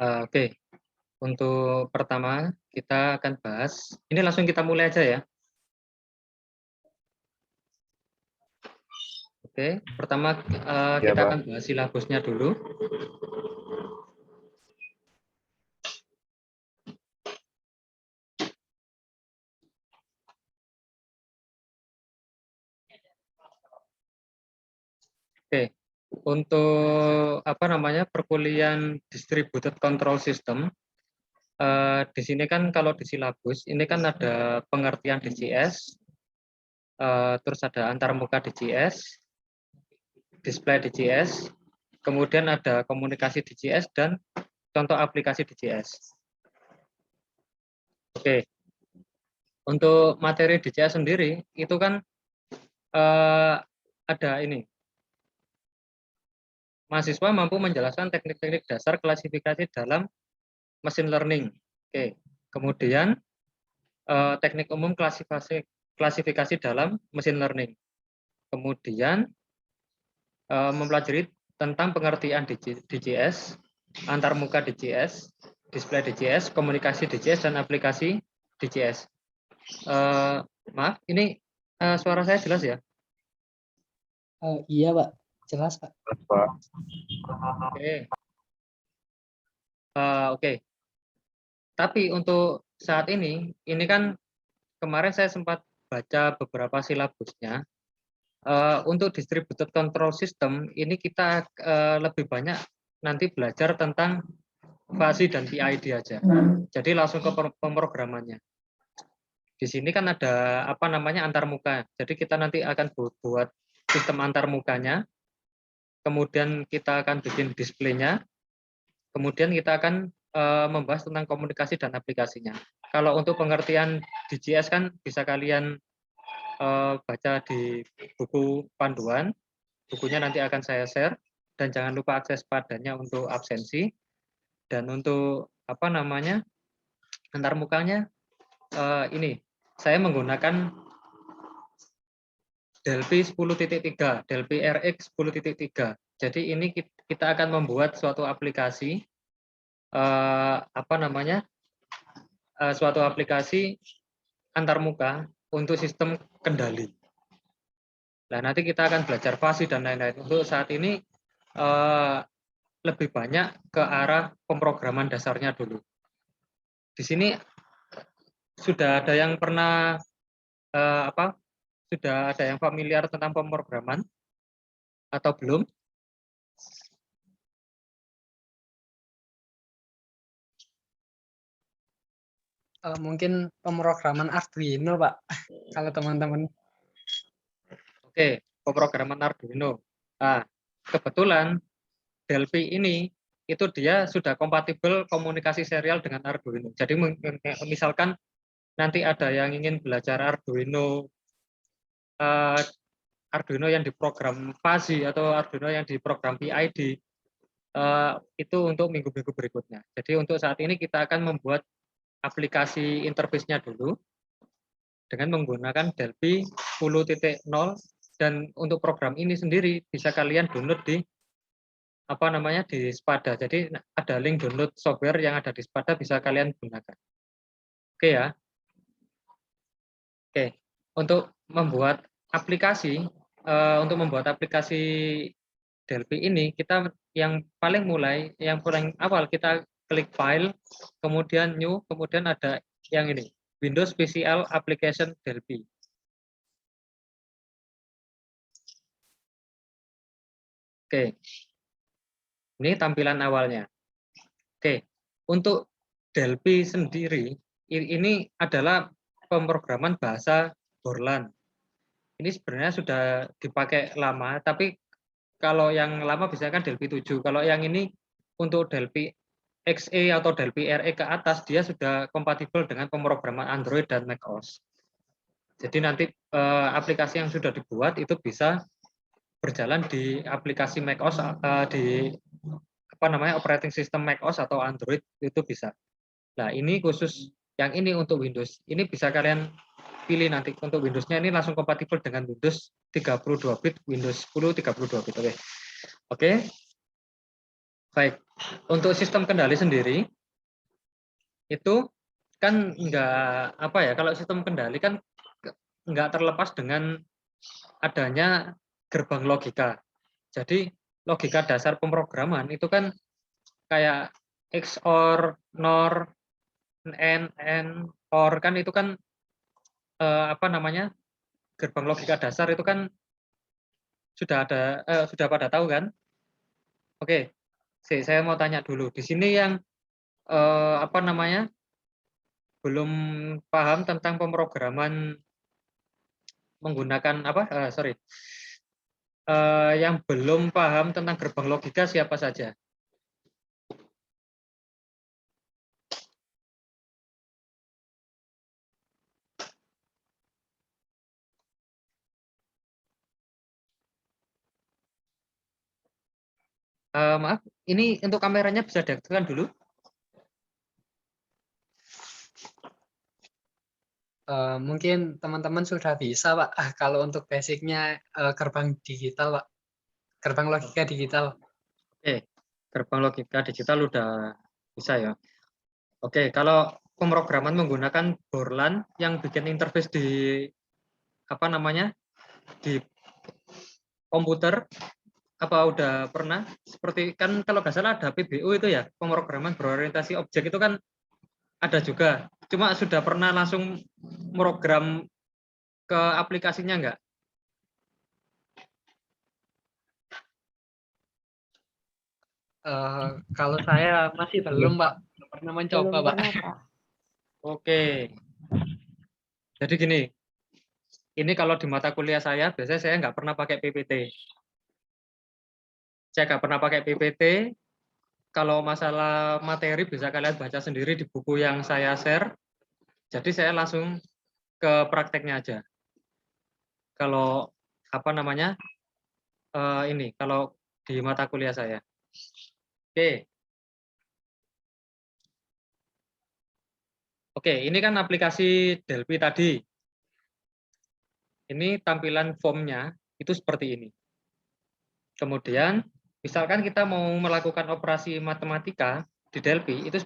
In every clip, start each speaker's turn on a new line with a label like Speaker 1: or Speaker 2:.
Speaker 1: Oke, untuk pertama kita akan bahas, ini langsung kita mulai aja ya. Oke, pertama
Speaker 2: Ya,
Speaker 1: kita
Speaker 2: Pak.
Speaker 1: akan bahas silabusnya dulu. Oke, untuk apa namanya perkuliahan distributed control system, di sini kan kalau di silabus ini kan ada pengertian DCS, terus ada antarmuka DCS, display DCS, kemudian ada komunikasi DCS dan contoh aplikasi DCS. Oke, untuk materi DCS sendiri itu kan ada ini. Mahasiswa mampu menjelaskan teknik-teknik dasar klasifikasi dalam machine learning. Oke, kemudian teknik umum klasifikasi dalam machine learning. Kemudian mempelajari tentang pengertian DCS, antarmuka DCS, display DCS, komunikasi DCS dan aplikasi DCS. Maaf, ini suara saya jelas ya?
Speaker 3: Iya, Pak. Jelas, Pak.
Speaker 2: Pak.
Speaker 1: Oke. Oke. Tapi untuk saat ini kan kemarin saya sempat baca beberapa silabusnya. Untuk distributed control system ini kita lebih banyak nanti belajar tentang fuzzy dan PID aja. Jadi langsung ke pemrogramannya. Di sini kan ada apa namanya antarmuka. Jadi kita nanti akan buat sistem antarmukanya. Kemudian kita akan bikin displaynya. Kemudian kita akan membahas tentang komunikasi dan aplikasinya. Kalau untuk pengertian DCS kan bisa kalian baca di buku panduan. Bukunya nanti akan saya share. Dan jangan lupa akses padanya untuk absensi. Dan untuk apa namanya antarmukanya ini saya menggunakan Delphi 10.3, Delphi RX 10.3. Jadi ini kita akan membuat suatu aplikasi apa namanya suatu aplikasi antarmuka untuk sistem kendali. Nah, nanti kita akan belajar fuzzy dan lain-lain. Untuk saat ini lebih banyak ke arah pemrograman dasarnya dulu. Di sini sudah ada yang pernah sudah ada yang familiar tentang pemrograman atau belum?
Speaker 3: Mungkin pemrograman Arduino, Pak. Kalau teman-teman.
Speaker 1: Oke, pemrograman Arduino. Nah, kebetulan Delphi ini itu dia sudah kompatibel komunikasi serial dengan Arduino. Jadi misalkan nanti ada yang ingin belajar Arduino Arduino yang diprogram fuzzy atau Arduino yang diprogram PID itu untuk minggu-minggu berikutnya. Jadi untuk saat ini kita akan membuat aplikasi interface-nya dulu dengan menggunakan Delphi 10.0 dan untuk program ini sendiri bisa kalian download di apa namanya di Spada. Jadi ada link download software yang ada di Spada bisa kalian gunakan. Oke ya. Oke, untuk membuat aplikasi Delphi ini kita yang paling awal kita klik file, kemudian new, kemudian ada yang ini Windows PCL Application Delphi. Oke, ini tampilan awalnya. Oke, untuk Delphi sendiri ini adalah pemrograman bahasa Borland. Ini sebenarnya sudah dipakai lama, tapi kalau yang lama biasanya kan Delphi 7. Kalau yang ini untuk Delphi XE atau Delphi RE ke atas, dia sudah kompatibel dengan pemrograman Android dan macOS. Jadi nanti aplikasi yang sudah dibuat itu bisa berjalan di aplikasi macOS di apa namanya operating system macOS atau Android itu bisa. Nah ini khusus yang ini untuk Windows. Ini bisa kalian pilih nanti untuk Windows-nya ini langsung kompatibel dengan Windows 32 bit, Windows 10 32 bit. Oke. Baik, untuk sistem kendali sendiri itu kan enggak apa ya, kalau sistem kendali kan enggak terlepas dengan adanya gerbang logika. Jadi logika dasar pemrograman itu kan kayak XOR, NOR, AND, OR kan itu kan apa namanya, gerbang logika dasar itu kan sudah ada sudah pada tahu kan? Oke, saya mau tanya dulu. Di sini yang apa namanya, belum paham tentang pemrograman menggunakan apa? Sorry, yang belum paham tentang gerbang logika siapa saja? Maaf, ini untuk kameranya bisa diaktifkan dulu.
Speaker 3: Mungkin teman-teman sudah bisa, Pak. Kalau untuk basicnya gerbang digital, Pak. Gerbang logika digital.
Speaker 1: Oke, gerbang logika digital udah bisa ya. Oke, kalau pemrograman menggunakan Borland yang bikin interface di apa namanya, di komputer, apa udah pernah? Seperti kan kalau nggak salah ada PBO itu ya, pemrograman berorientasi objek itu kan ada juga. Cuma sudah pernah langsung program ke aplikasinya nggak?
Speaker 3: Kalau saya masih belum, Pak. Belum pernah mencoba,
Speaker 2: Belum
Speaker 3: Pak.
Speaker 2: pernah, Pak.
Speaker 1: Oke, jadi gini, ini kalau di mata kuliah saya, biasanya saya nggak pernah pakai PPT. Saya nggak pernah pakai PPT. Kalau masalah materi bisa kalian baca sendiri di buku yang saya share. Jadi saya langsung ke prakteknya aja. Kalau apa namanya, ini kalau di mata kuliah saya. Oke. Oke, ini kan aplikasi Delphi tadi. Ini tampilan formnya itu seperti ini. Kemudian, misalkan kita mau melakukan operasi matematika di Delphi, itu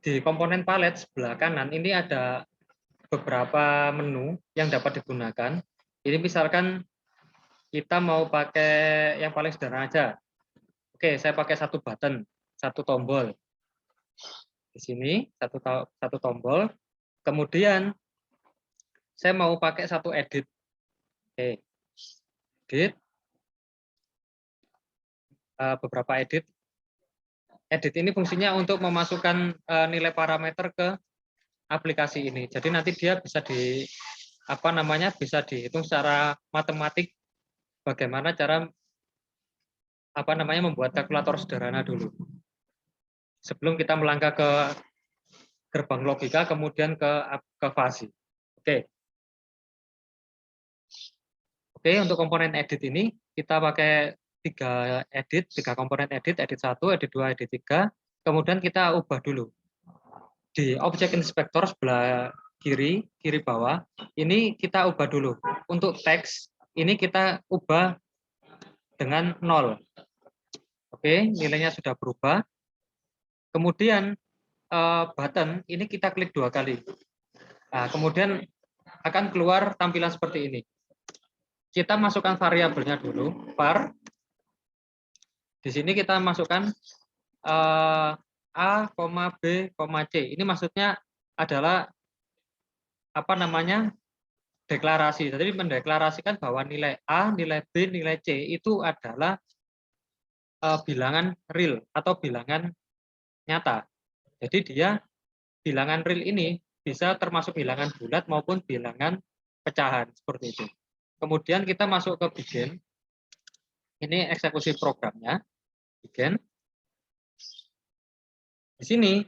Speaker 1: di komponen palet sebelah kanan ini ada beberapa menu yang dapat digunakan. Ini misalkan kita mau pakai yang paling sederhana aja. Oke, saya pakai satu button, satu tombol. Di sini satu tombol. Kemudian saya mau pakai satu edit. Oke, edit. Beberapa edit. Edit ini fungsinya untuk memasukkan nilai parameter ke aplikasi ini. Jadi nanti dia bisa bisa dihitung secara matematik bagaimana cara membuat kalkulator sederhana dulu. Sebelum kita melangkah ke gerbang logika kemudian ke fasi. Oke. Oke, untuk komponen edit ini kita pakai tiga komponen edit 1, edit 2, edit 3. Kemudian kita ubah dulu. Di object inspector sebelah kiri bawah, ini kita ubah dulu. Untuk teks, ini kita ubah dengan 0. Oke, nilainya sudah berubah. Kemudian button, ini kita klik 2 kali. Nah, kemudian akan keluar tampilan seperti ini. Kita masukkan variabelnya dulu, var. Di sini kita masukkan A, B, C. Ini maksudnya adalah deklarasi. Jadi mendeklarasikan bahwa nilai A, nilai B, nilai C itu adalah bilangan real atau bilangan nyata. Jadi dia bilangan real ini bisa termasuk bilangan bulat maupun bilangan pecahan seperti itu. Kemudian kita masuk ke begin. Ini eksekusi programnya. Begin. Di sini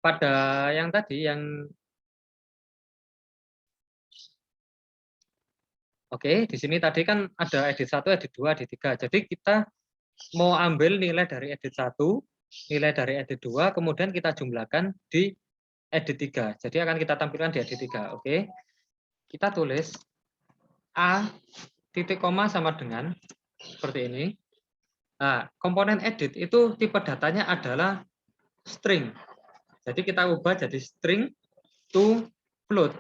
Speaker 1: pada yang tadi Oke, di sini tadi kan ada edit 1, edit 2, edit 3. Jadi kita mau ambil nilai dari edit 1, nilai dari edit 2, kemudian kita jumlahkan di edit 3. Jadi akan kita tampilkan di edit 3. Oke. Kita tulis A titik koma sama dengan seperti ini. Nah, komponen edit itu tipe datanya adalah string. Jadi kita ubah jadi string to float.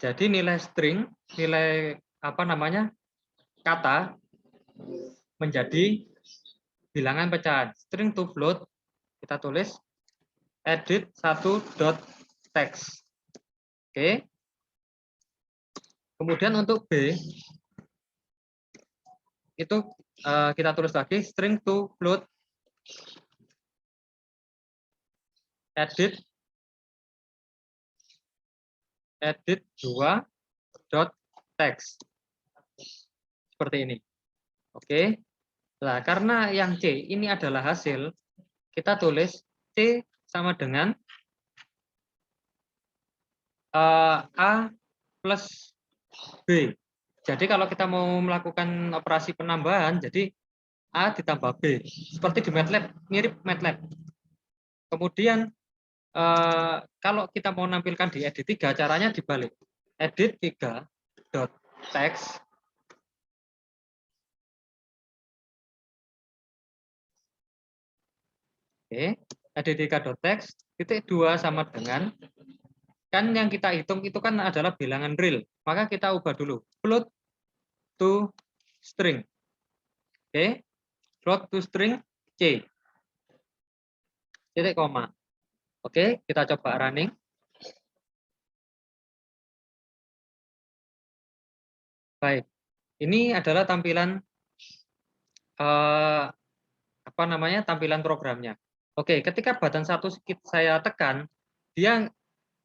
Speaker 1: Jadi nilai string, nilai apa namanya kata menjadi bilangan pecahan. String to float kita tulis edit 1.text. Oke. Kemudian untuk B itu kita tulis lagi string to float edit 2.text. Seperti ini. Oke. Nah, karena yang C ini adalah hasil, kita tulis C sama dengan A plus B. Jadi kalau kita mau melakukan operasi penambahan, jadi A ditambah B. Seperti di MATLAB, mirip MATLAB. Kemudian kalau kita mau nampilkan di edit 3, caranya dibalik. Edit 3.text Oke, edit 3.text titik 2 sama dengan, kan yang kita hitung itu kan adalah bilangan real, maka kita ubah dulu float to string. Oke, float to string C titik koma. Oke, kita coba running. Baik, ini adalah tampilan apa namanya tampilan programnya. Oke, ketika button 1 saya tekan, dia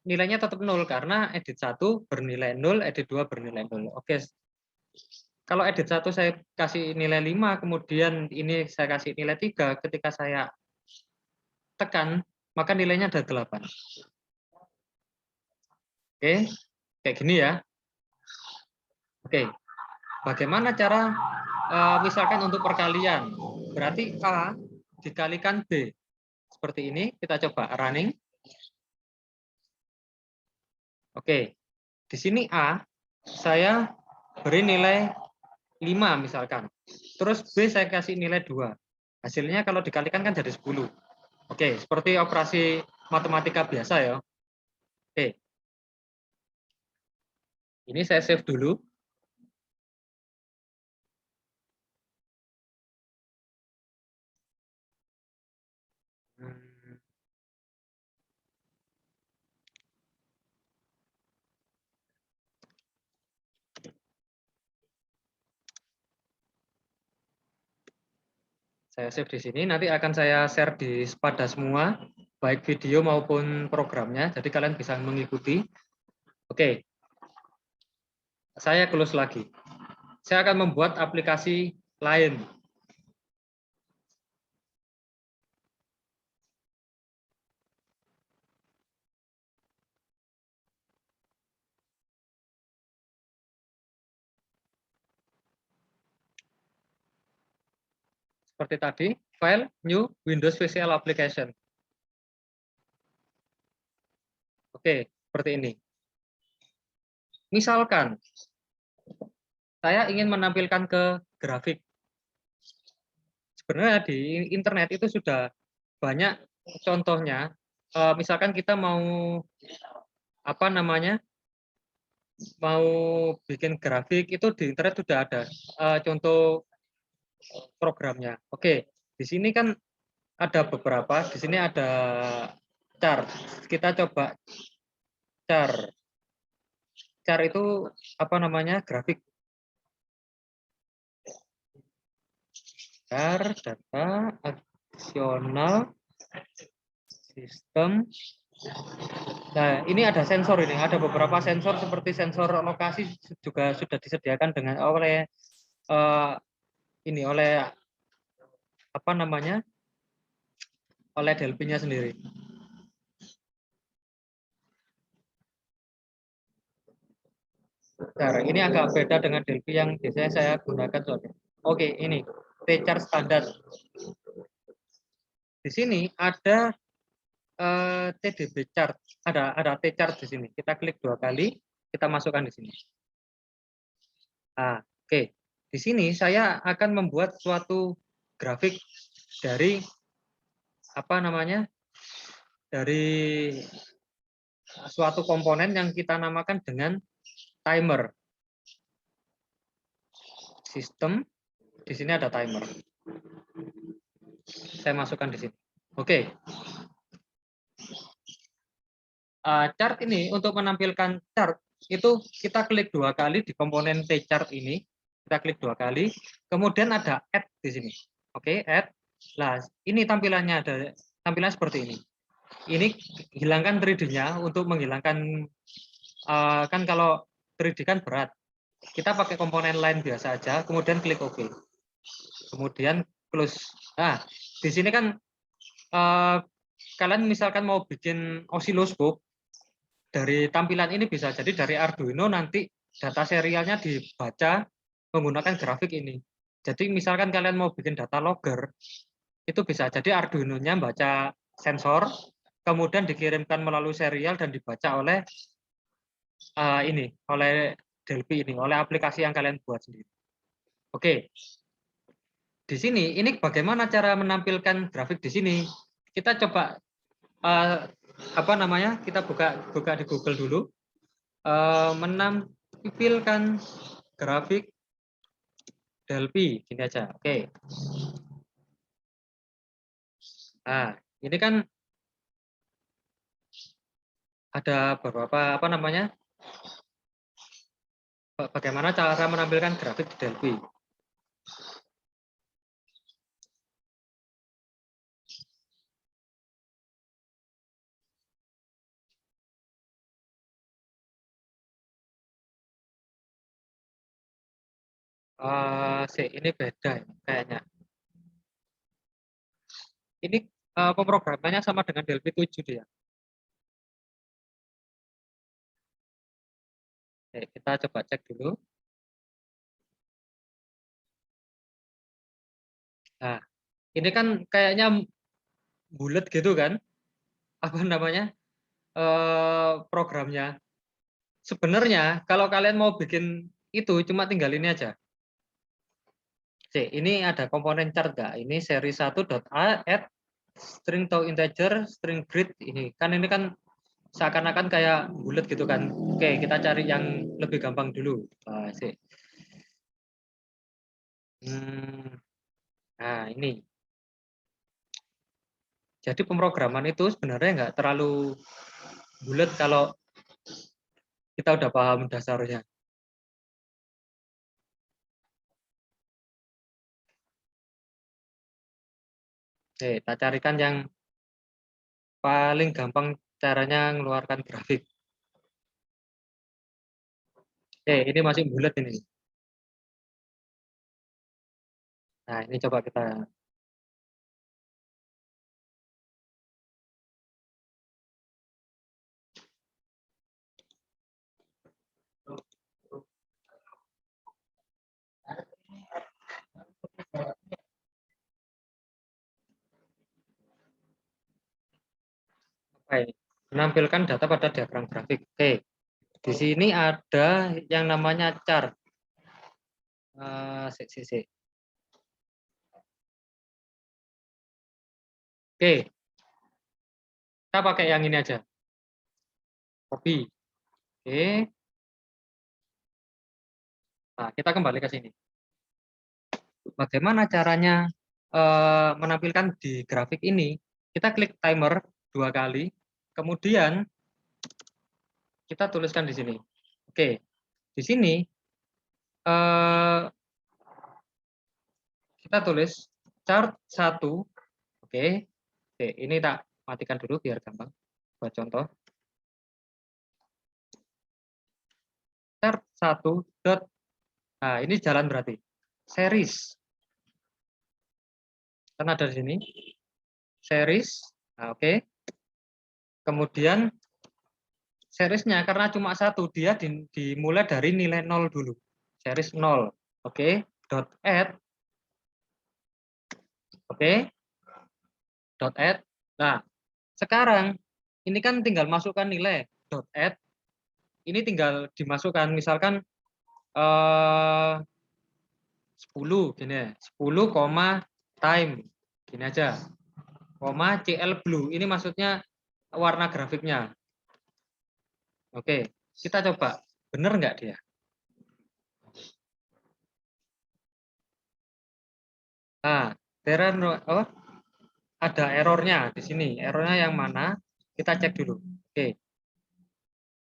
Speaker 1: nilainya tetap 0 karena edit 1 bernilai 0, edit 2 bernilai 0. Oke. Kalau edit 1 saya kasih nilai 5, kemudian ini saya kasih nilai 3, ketika saya tekan, maka nilainya ada 8. Oke, kayak gini ya. Oke, bagaimana cara misalkan untuk perkalian? Berarti A dikalikan B. Seperti ini, kita coba running. Oke, di sini A, saya beri nilai 5 misalkan. Terus B saya kasih nilai 2. Hasilnya kalau dikalikan kan jadi 10. Oke, seperti operasi matematika biasa ya. Oke. Ini saya save dulu. Saya save di sini, nanti akan saya share pada semua, baik video maupun programnya, jadi kalian bisa mengikuti. Oke, saya close lagi. Saya akan membuat aplikasi lain. Seperti tadi, file, new, Windows Visual Application. Oke, seperti ini. Misalkan, saya ingin menampilkan ke grafik. Sebenarnya di internet itu sudah banyak contohnya. Misalkan kita mau apa namanya, mau bikin grafik itu di internet sudah ada contoh programnya. Oke, di sini kan ada beberapa. Di sini ada chart. Kita coba chart. Chart itu apa namanya grafik. Chart, data, aksional, sistem. Nah, ini ada sensor ini, ada beberapa sensor seperti sensor lokasi juga sudah disediakan dengan oleh oleh apa namanya? Oleh Delphi-nya sendiri. Nah, ini agak beda dengan Delphi yang biasanya saya gunakan soalnya. Oke, ini T-chart standar. Di sini ada TDB chart, ada T-chart di sini. Kita klik 2 kali, kita masukkan di sini. Nah, oke. di sini saya akan membuat suatu grafik dari apa namanya? Dari suatu komponen yang kita namakan dengan timer. Sistem, di sini ada timer. Saya masukkan di sini. Oke. Chart ini untuk menampilkan chart itu kita klik 2 kali di komponen T-chart ini. Kita klik 2 kali, kemudian ada add di sini. Oke, add. Nah, ini tampilannya ada tampilan seperti ini. Ini hilangkan 3D-nya untuk menghilangkan kan kalau 3D kan berat. Kita pakai komponen lain biasa aja, kemudian klik OK. Kemudian close. Nah, di sini kan kalian misalkan mau bikin osiloskop, dari tampilan ini bisa jadi dari Arduino nanti data serialnya dibaca menggunakan grafik ini. Jadi misalkan kalian mau bikin data logger, itu bisa jadi Arduino-nya baca sensor, kemudian dikirimkan melalui serial dan dibaca oleh oleh Delphi ini, oleh aplikasi yang kalian buat sendiri. Oke. Di sini, ini bagaimana cara menampilkan grafik di sini? Kita coba apa namanya? Kita buka di Google dulu. Menampilkan grafik Delphi, gini aja. Oke. Nah, ini kan ada beberapa apa namanya? Bagaimana cara menampilkan grafik di Delphi? Ini beda ya, kayaknya. Ini pemrogramannya sama dengan Delphi 7 dia. Oke, kita coba cek dulu. Nah, ini kan kayaknya bulat gitu kan? Apa namanya? Programnya. Sebenarnya kalau kalian mau bikin itu cuma tinggal ini aja. Ini ada komponen chart nggak? Ini seri 1.a add string to integer string grid ini. Kan ini kan seakan-akan kayak bulat gitu kan. Oke, kita cari yang lebih gampang dulu. Nah, ini. Jadi pemrograman itu sebenarnya nggak terlalu bulat kalau kita udah paham dasarnya. Oke, kita carikan yang paling gampang caranya mengeluarkan grafik. Ini masih bulat ini. Nah, ini coba kita. Menampilkan data pada diagram grafik. Oke, di sini ada yang namanya chart. Oke, kita pakai yang ini aja. Copy. Oke. Nah, kita kembali ke sini. Bagaimana caranya menampilkan di grafik ini? Kita klik timer 2 kali, kemudian kita tuliskan di sini. Oke, di sini kita tulis chart 1. Oke, ini tak matikan dulu biar gampang buat contoh. Chart 1. Nah, ini jalan berarti. Series. Kan ada di sini. Series. Nah, oke. Kemudian seriesnya karena cuma satu, dia dimulai dari nilai 0 dulu. Series 0. Oke. Dot add. Oke. Dot add. Nah, sekarang ini kan tinggal masukkan nilai. Dot add. Ini tinggal dimasukkan misalkan 10 gini ya. 10, time. Gini aja. Koma CL blue. Ini maksudnya warna grafiknya. Oke, kita coba. Bener nggak dia? Nah, ada errornya di sini. Errornya yang mana? Kita cek dulu. Oke,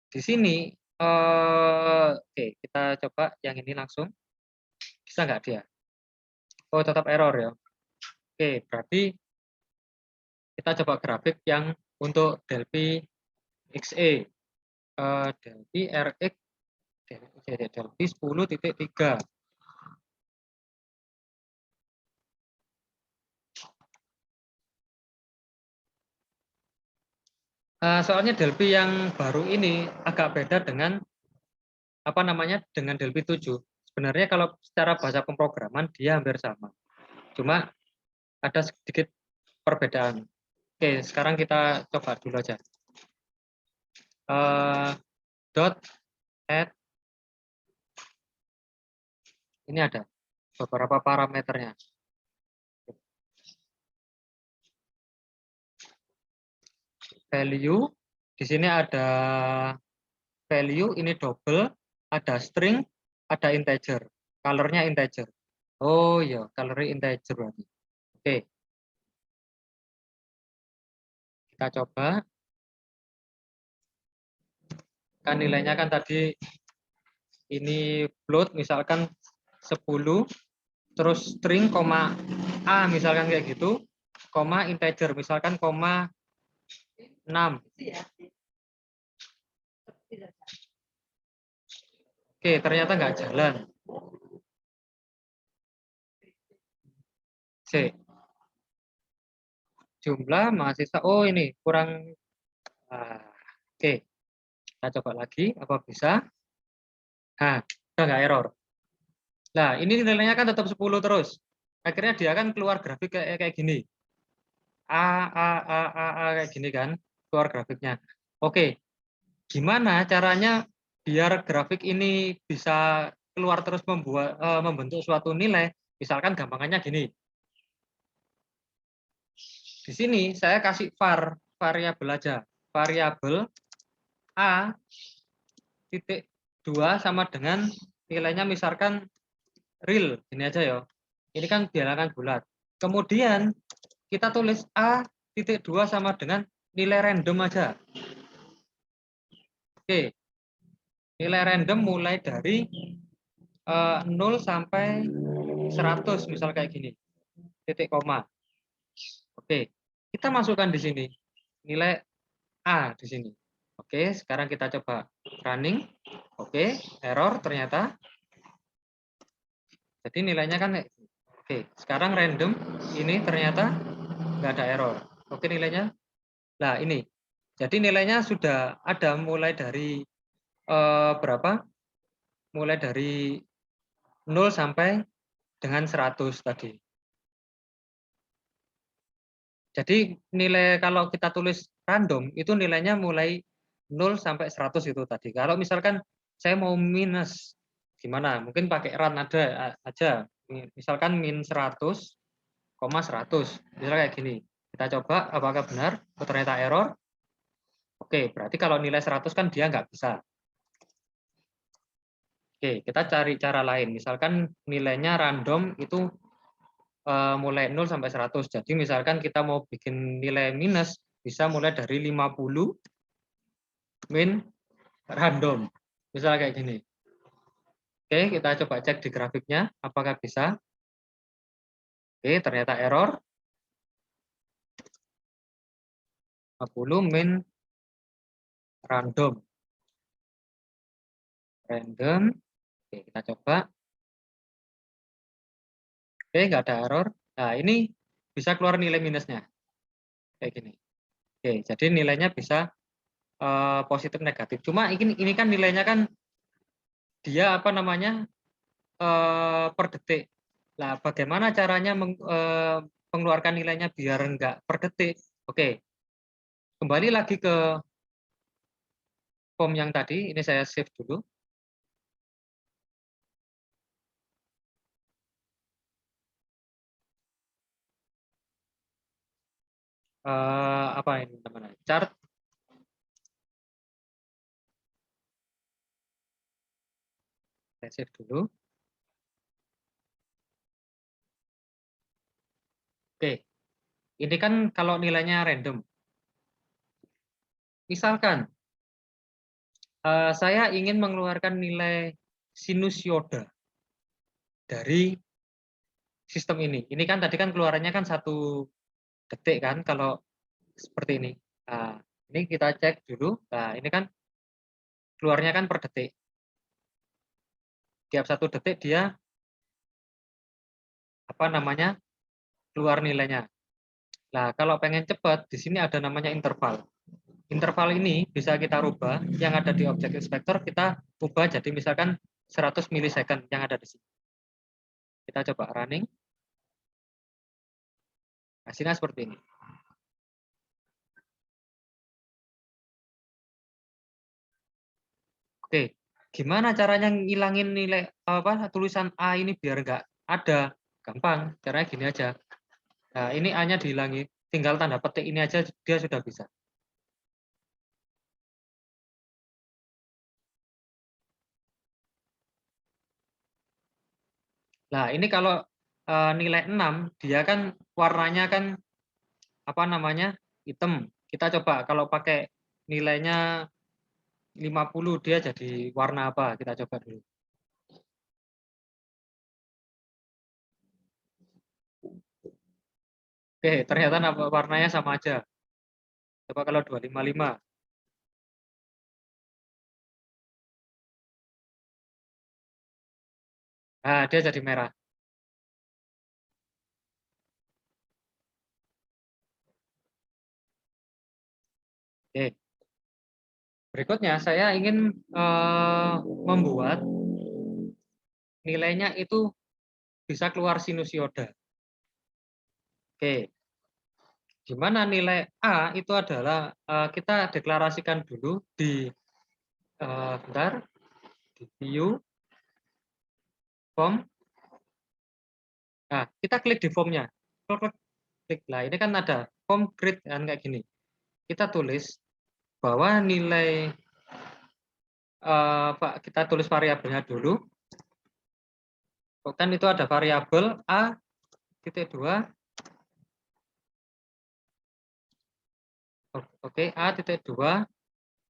Speaker 1: di sini. Oke, kita coba yang ini langsung. Bisa nggak dia? Oh, tetap error ya. Oke, berarti kita coba grafik yang untuk Delphi XE. Delphi RX Delphi 10.3. Soalnya Delphi yang baru ini agak beda dengan dengan Delphi 7. Sebenarnya kalau secara bahasa pemrograman dia hampir sama. Cuma ada sedikit perbedaan. Oke, sekarang kita coba dulu aja. Dot add, ini ada beberapa parameternya. Value, di sini ada value, ini double, ada string, ada integer. Colornya integer. Oh iya, colornya integer berarti. Oke. Kita coba. Kan nilainya kan tadi ini float misalkan 10, terus string, koma A misalkan kayak gitu, koma integer misalkan koma 6. Oke, ternyata nggak jalan. C. Jumlah mahasiswa, oh ini kurang. Oke, kita coba lagi, apa bisa? Nah, udah nggak error. Nah, ini nilainya kan tetap 10 terus. Akhirnya dia kan keluar grafik kayak gini. A kayak gini kan, keluar grafiknya. Oke, gimana caranya biar grafik ini bisa keluar terus membentuk suatu nilai? Misalkan gampangannya gini. Di sini saya kasih variabel aja. Variabel A titik 2 sama dengan nilainya misalkan real. Ini aja ya. Ini kan bilangan bulat. Kemudian kita tulis A titik 2 sama dengan nilai random aja. Oke. Nilai random mulai dari 0 sampai 100 misal kayak gini. Titik koma. Oke. Kita masukkan di sini nilai A di sini. Oke, sekarang kita coba running. Oke, error ternyata. Jadi nilainya kan oke, sekarang random ini ternyata nggak ada error. Oke, nilainya. Nah, ini. Jadi nilainya sudah ada mulai dari berapa? Mulai dari 0 sampai dengan 100 tadi. Jadi nilai kalau kita tulis random itu nilainya mulai 0 sampai 100 itu tadi. Kalau misalkan saya mau minus gimana? Mungkin pakai run aja. Misalkan min 100, 100. Misalnya kayak gini. Kita coba apakah benar? Oh, ternyata error. Oke, berarti kalau nilai 100 kan dia nggak bisa. Oke, kita cari cara lain. Misalkan nilainya random itu mulai 0 sampai 100. Jadi misalkan kita mau bikin nilai minus, bisa mulai dari 50 min random. Misalnya kayak gini. Oke, kita coba cek di grafiknya, apakah bisa. Oke, ternyata error. 50 min random. Random. Oke, kita coba. Oke, nggak ada error. Nah, ini bisa keluar nilai minusnya. Kayak gini. Oke, jadi nilainya bisa positif negatif. Cuma ini kan nilainya kan dia per detik. Nah, bagaimana caranya mengeluarkan nilainya biar enggak per detik? Oke, kembali lagi ke form yang tadi. Ini saya save dulu. apa ini teman-teman? Chart. Saya save dulu. Oke, ini kan kalau nilainya random. Misalkan saya ingin mengeluarkan nilai sinusoida dari sistem ini. Ini kan tadi kan keluarannya kan 1 detik kan kalau seperti ini. Nah, ini kita cek dulu. Nah, ini kan keluarnya kan per detik. Tiap 1 detik dia apa namanya keluar nilainya. Nah, kalau pengen cepat, di sini ada namanya interval. Interval ini bisa kita rubah, yang ada di objek inspektor kita ubah jadi misalkan 100 milisecond yang ada di sini. Kita coba running. Hasilnya seperti ini. Oke, gimana caranya ngilangin nilai apa tulisan A ini biar nggak ada? Gampang, caranya gini aja. Nah, ini A-nya dihilangi, tinggal tanda petik ini aja dia sudah bisa. Nah, ini kalau nilai 6, dia kan warnanya kan apa namanya? Hitam. Kita coba kalau pakai nilainya 50 dia jadi warna apa? Kita coba dulu. Oke, ternyata warnanya sama aja. Coba kalau 255. Nah, dia jadi merah. Oke. Berikutnya saya ingin membuat nilainya itu bisa keluar sinusoida. Oke. Gimana nilai A itu adalah kita deklarasikan dulu di bentar di view form. Nah, kita klik di formnya. Klik. Nah, ini kan ada form grid kan kayak gini. Kita tulis bahwa nilai Pak, kita tulis variabelnya dulu. Kan itu ada variabel A titik 2. Oke, A titik 2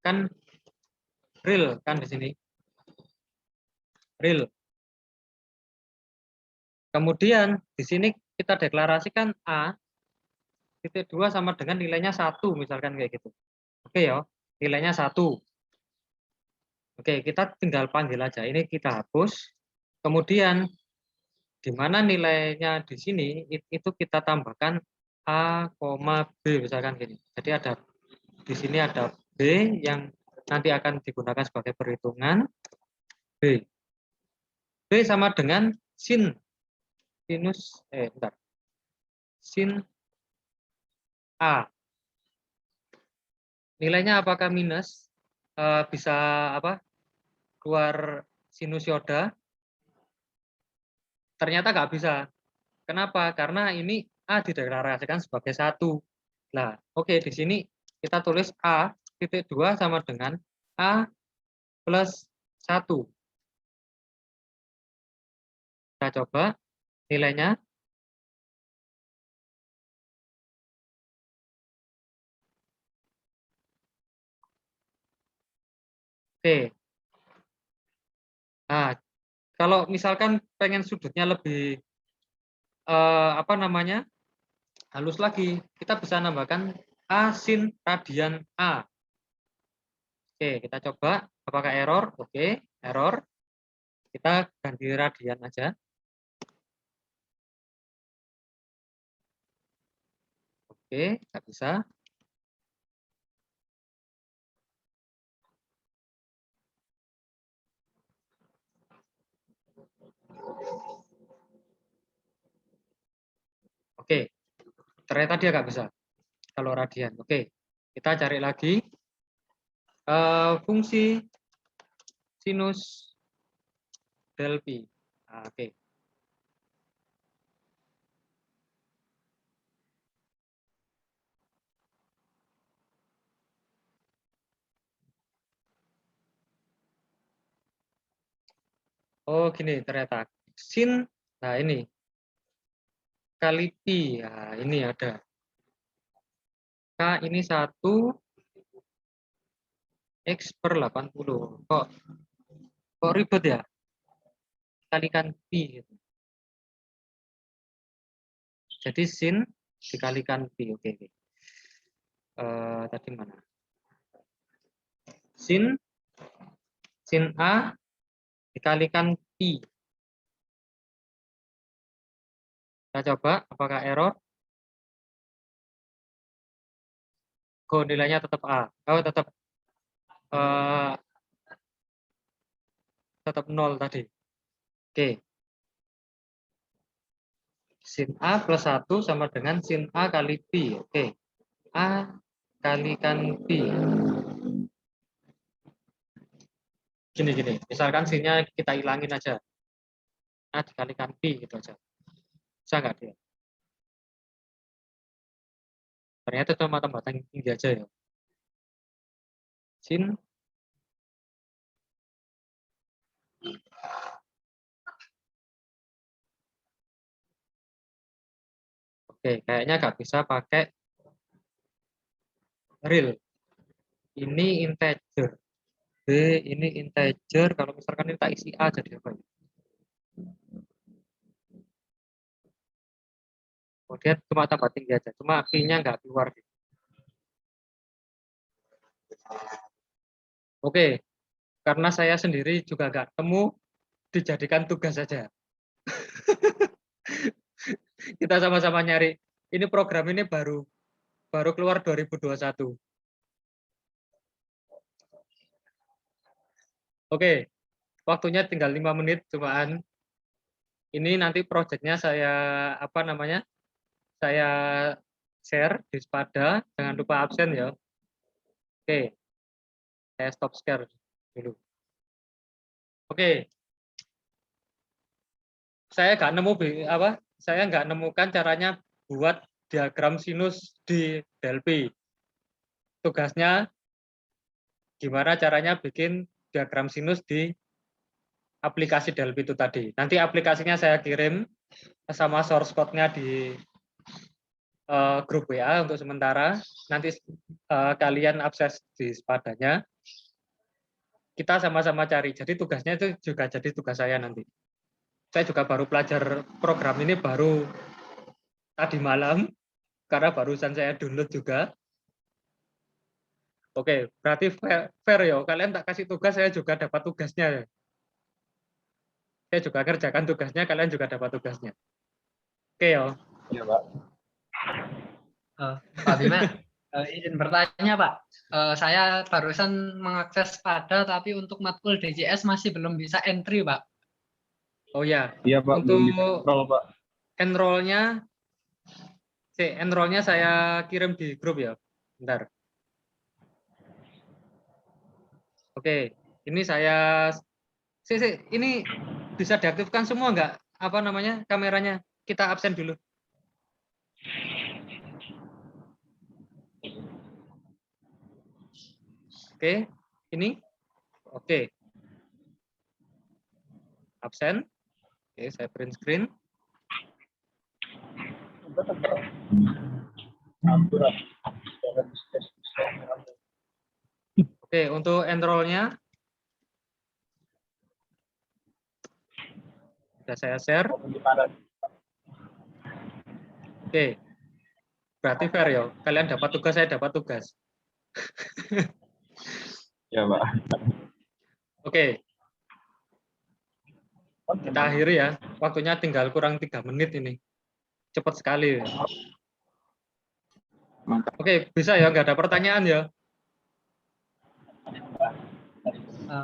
Speaker 1: kan real kan di sini. Real. Kemudian di sini kita deklarasikan A titik 2 sama dengan nilainya 1 misalkan kayak gitu. Oke ya, nilainya 1. Oke, kita tinggal panggil aja. Ini kita hapus. Kemudian di mana nilainya di sini itu kita tambahkan A, B misalkan gini. Jadi ada di sini ada B yang nanti akan digunakan sebagai perhitungan B. B sama dengan bentar. Sin A. Nilainya apakah minus? Bisa apa? Keluar sinusoida? Ternyata nggak bisa. Kenapa? Karena ini A dideklarasikan sebagai 1. Nah, oke, di sini kita tulis A titik 2 sama dengan A plus 1. Kita coba nilainya. Oke. Nah, kalau misalkan pengen sudutnya lebih apa namanya halus lagi, kita bisa nambahkan A sin radian A. Oke, kita coba apakah error? Oke, error. Kita ganti radian aja. Oke, nggak bisa. Oke, ternyata dia nggak bisa kalau radian. Oke, kita cari lagi fungsi sinus del pi. Nah, oke. Oh, gini ternyata. Sin, nah ini, kali pi. Nah, ini ada. K ini 1, X per 80. Kok ribet ya? Kalikan pi. Gitu. Jadi sin dikalikan pi. Oke, oke. Tadi mana? Sin A dikalikan pi. Kita coba apakah error? Kok nilainya tetap A. Oh, tetap 0 tadi. Oke. Sin A plus 1 sama dengan sin A kali pi. Oke. A kalikan pi. Gini. Misalkan sinnya kita hilangin aja. A dikalikan pi gitu aja. Bisa nggak dia? Ternyata cuma tambatan tinggi aja ya. Sin Oke, kayaknya nggak bisa pakai real. Ini integer. B ini integer. Kalau misalkan kita isi A jadi apa ya? Kemudian cuma tambah tinggi aja. Cuma P-nya nggak keluar. Oke, karena saya sendiri juga nggak temu, dijadikan tugas saja. Kita sama-sama nyari. Ini program ini baru keluar 2021. Oke, waktunya tinggal 5 menit cumaan. Ini nanti projectnya saya saya share di Spada. Jangan lupa absen ya. Oke, saya stop share dulu. Oke, saya nggak nemukan caranya buat diagram sinus di Delphi. Tugasnya gimana caranya bikin diagram sinus di aplikasi Delphi itu tadi. Nanti aplikasinya saya kirim sama source code-nya di grup WA untuk sementara. Nanti kalian akses di Spadanya. Kita sama-sama cari. Jadi tugasnya itu juga jadi tugas saya nanti. Saya juga baru belajar program ini baru tadi malam, karena barusan saya download juga. Oke, berarti fair ya. Kalian tak kasih tugas, saya juga dapat tugasnya. Saya juga kerjakan tugasnya, kalian juga dapat tugasnya. Oke ya.
Speaker 2: Iya, Pak.
Speaker 3: Pak Bima, izin bertanya Pak. Saya barusan mengakses Pada, tapi untuk matkul DJS masih belum bisa entry Pak.
Speaker 1: Oh ya.
Speaker 2: Iya, Pak.
Speaker 1: Untuk
Speaker 2: Belum di-scroll, Pak.
Speaker 1: enrollnya saya kirim di grup ya. Bentar. Oke, ini saya ini bisa diaktifkan semua nggak? Apa namanya kameranya? Kita absen dulu. Oke, ini oke. Absen. Oke, saya print screen. Oke, untuk enrollnya sudah saya share. Oke, berarti fair ya. Kalian dapat tugas, saya dapat tugas.
Speaker 2: Ya, Pak.
Speaker 1: Oke, kita akhiri ya. Waktunya tinggal kurang 3 menit ini. Cepat sekali. Ya. Oke, bisa ya. Nggak ada pertanyaan ya.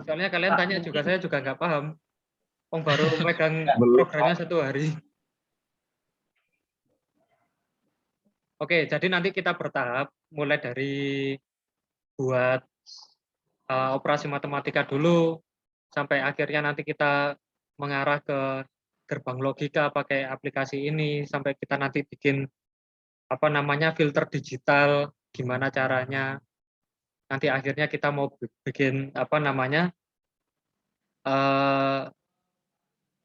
Speaker 1: Soalnya kalian
Speaker 3: Pak,
Speaker 1: tanya juga, saya juga nggak paham. Baru megang
Speaker 2: Belum,
Speaker 1: programnya 1 hari. Oke, jadi nanti kita bertahap, mulai dari buat operasi matematika dulu, sampai akhirnya nanti kita mengarah ke gerbang logika pakai aplikasi ini, sampai kita nanti bikin filter digital, gimana caranya. Nanti akhirnya kita mau bikin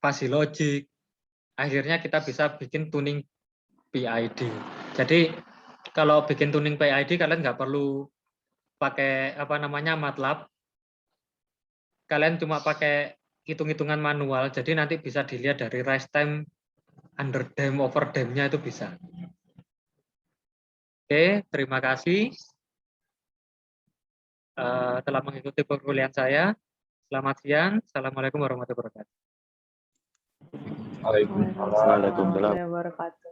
Speaker 1: fuzzy logic. Akhirnya kita bisa bikin tuning PID. Jadi kalau bikin tuning PID kalian nggak perlu pakai MATLAB. Kalian cuma pakai hitung-hitungan manual. Jadi nanti bisa dilihat dari rise time, under dam, over dam-nya itu bisa. Oke, terima kasih telah mengikuti perkuliahan saya. Selamat siang. Assalamualaikum warahmatullahi wabarakatuh.
Speaker 2: Waalaikumsalam.
Speaker 4: Waalaikumsalam warahmatullahi wabarakatuh.